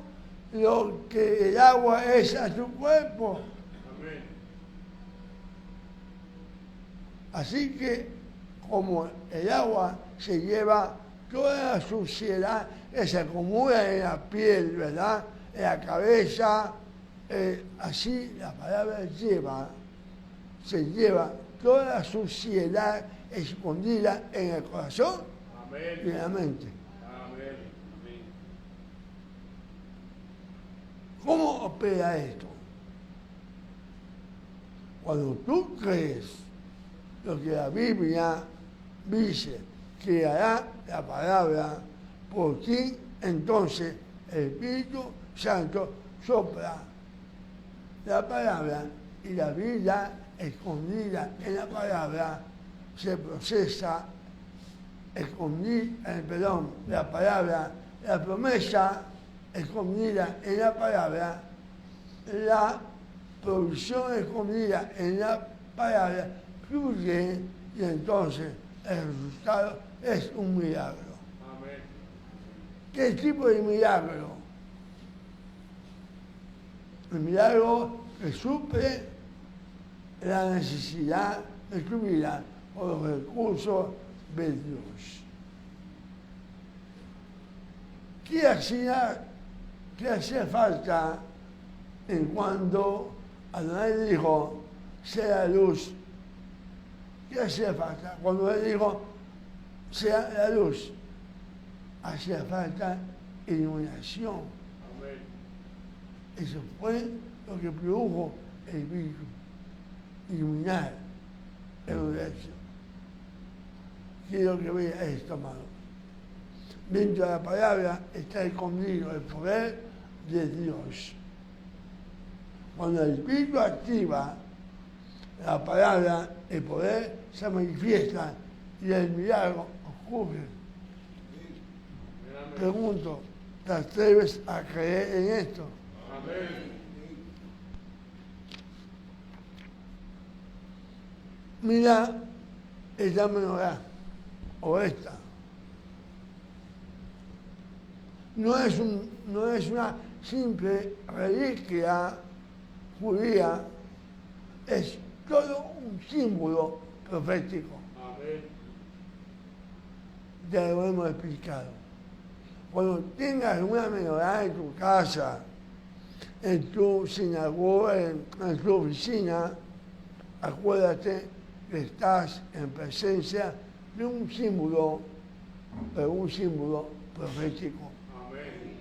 S1: lo que el agua es a tu cuerpo.
S2: Amén.
S1: Así que como el agua se lleva toda la suciedad que se acumula en la piel, ¿verdad? En la cabeza, así la palabra se lleva toda la suciedad escondida en el corazón y en la mente.
S2: Amén. Amén.
S1: ¿Cómo opera esto? Cuando tú crees lo que la Biblia dice que hará la palabra por ti, entonces el Espíritu Santo sopla la palabra y la vida escondida en la palabra se procesa la palabra, la promesa escondida en la palabra, la provisión escondida en la palabra fluye y entonces el resultado es un milagro.
S2: Amén.
S1: ¿Qué tipo de milagro? El milagro que suple la necesidad de tu vida o los recursos de Dios. ¿Qué hacía falta en cuando Adonai dijo, sea luz? ¿Qué hacía falta? Cuando él dijo, sea la luz, hacía falta iluminación.
S2: Amén.
S1: Eso fue lo que produjo el virus, iluminar el universo. Quiero que vea esto, amado. Dentro de la palabra está escondido el poder de Dios. Cuando el Espíritu activa la palabra, el poder se manifiesta y el milagro ocurre.
S2: Amén.
S1: Pregunto, ¿te atreves a creer en esto?
S2: Amén.
S1: Mira esta menorá, o esta. No es una simple reliquia judía, es todo un símbolo profético.
S2: Amén.
S1: Ya lo hemos explicado. Cuando tengas una menorá en tu casa, en tu sinagoga, en tu oficina, acuérdate que estás en presencia de un símbolo profético.
S2: Amén.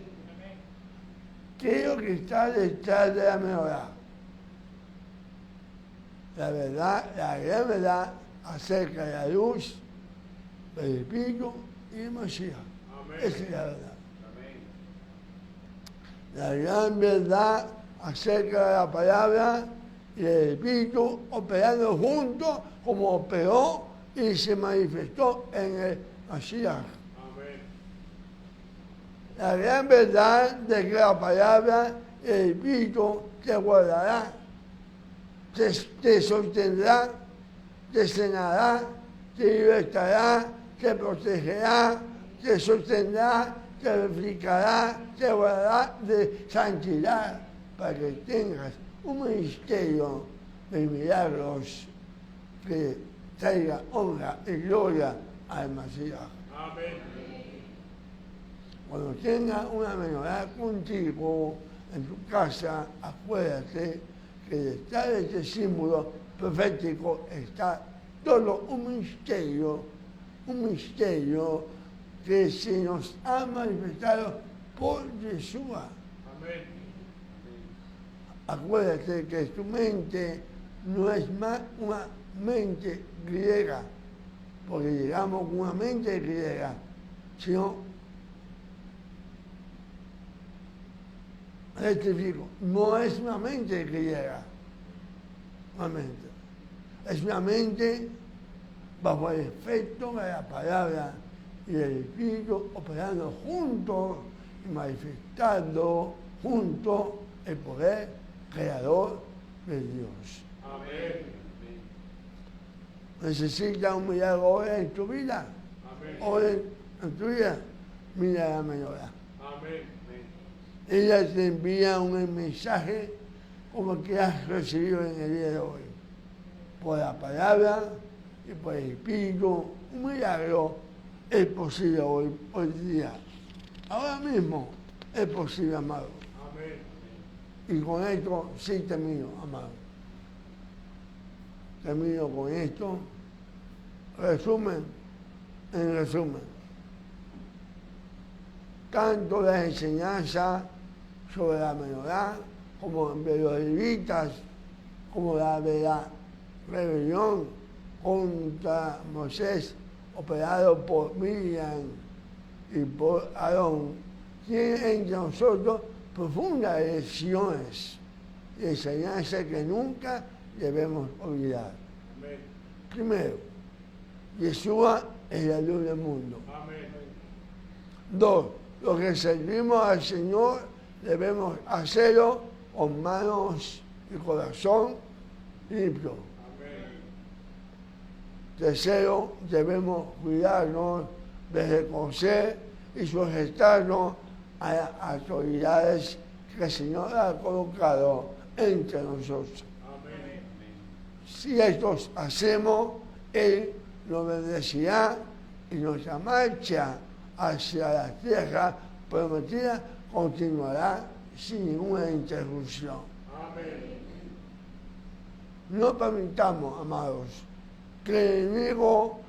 S1: ¿Qué es lo que está detrás de la menorá? La verdad, la gran verdad acerca de la luz, del Espíritu y del Mashiach.
S2: Amén.
S1: Esa es la verdad.
S2: Amén.
S1: La gran verdad acerca de la palabra y del Espíritu operando juntos como operó y se manifestó en el Mashiach.
S2: Amén.
S1: La gran verdad de que la palabra y el Espíritu te guardará, te sostendrá, te sanará, te libertará, te protegerá, te sostendrá, te verificará, te guardará de santidad para que tengas un ministerio de milagros que traiga honra y gloria al Mashiach.
S2: Amén.
S1: Cuando tengas una menorá contigo en tu casa, acuérdate que detrás de este símbolo profético está todo un misterio que se nos ha manifestado por Yeshua.
S2: Amén.
S1: Acuérdate que tu mente no es más una mente griega, porque llegamos con una mente griega, sino, rectifico, no es una mente griega, una mente. Es una mente bajo el efecto de la palabra y el Espíritu operando juntos y manifestando juntos el poder creador de Dios.
S2: Amén.
S1: ¿Necesitas un milagro hoy en tu vida?
S2: Amén.
S1: Hoy en tu vida, mira la menorá.
S2: Amén.
S1: Ella te envía un mensaje como que has recibido en el día de hoy. Por la palabra y por el Espíritu, un milagro es posible hoy día. Ahora mismo es posible, amado.
S2: Amén.
S1: Y con esto sí termino, amado. Termino con esto. En resumen. Tanto la enseñanza sobre la menorá, como de los levitas, como la de la rebelión contra Moisés, operado por Miriam y por Aarón, tiene entre nosotros profundas lecciones y enseñanzas que nunca debemos olvidar.
S2: Amén.
S1: Primero, Yeshua es la luz del mundo.
S2: Amén.
S1: 2. Los que servimos al Señor debemos hacerlo con manos y corazón limpio.
S2: Amén.
S1: 3. Debemos cuidarnos de reconocer y sujetarnos a las autoridades que el Señor ha colocado entre nosotros.
S2: Amén.
S1: Si estos hacemos, Él nos bendecirá y nuestra marcha hacia la tierra prometida continuará sin ninguna interrupción.
S2: Amén.
S1: No permitamos, amados, que el enemigo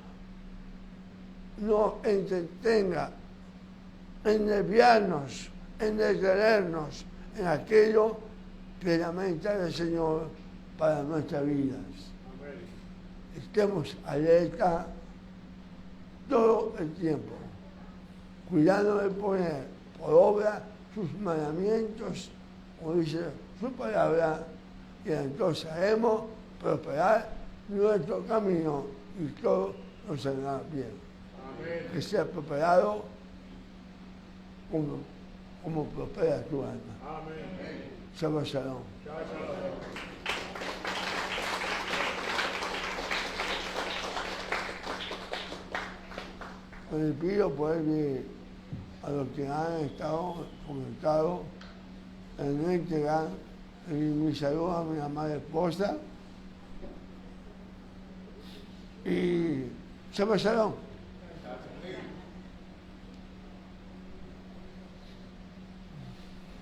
S1: nos entretenga en desviarnos, en detenernos en aquello que es la mente del Señor para nuestras vidas.
S2: Amén.
S1: Estemos alerta todo el tiempo, cuidando de poner por obra sus mandamientos, como dice su palabra, y entonces haremos prosperar nuestro camino y todo nos saldrá bien.
S2: Amén.
S1: Que sea prosperado como prospera tu alma.
S2: Amén.
S1: Shabbat Shalom.
S2: Shabbat shalom.
S1: Les pido poder ver a los que han estado comentados en Instagram, y mi saludo a mi amada esposa y Shabbat Shalom.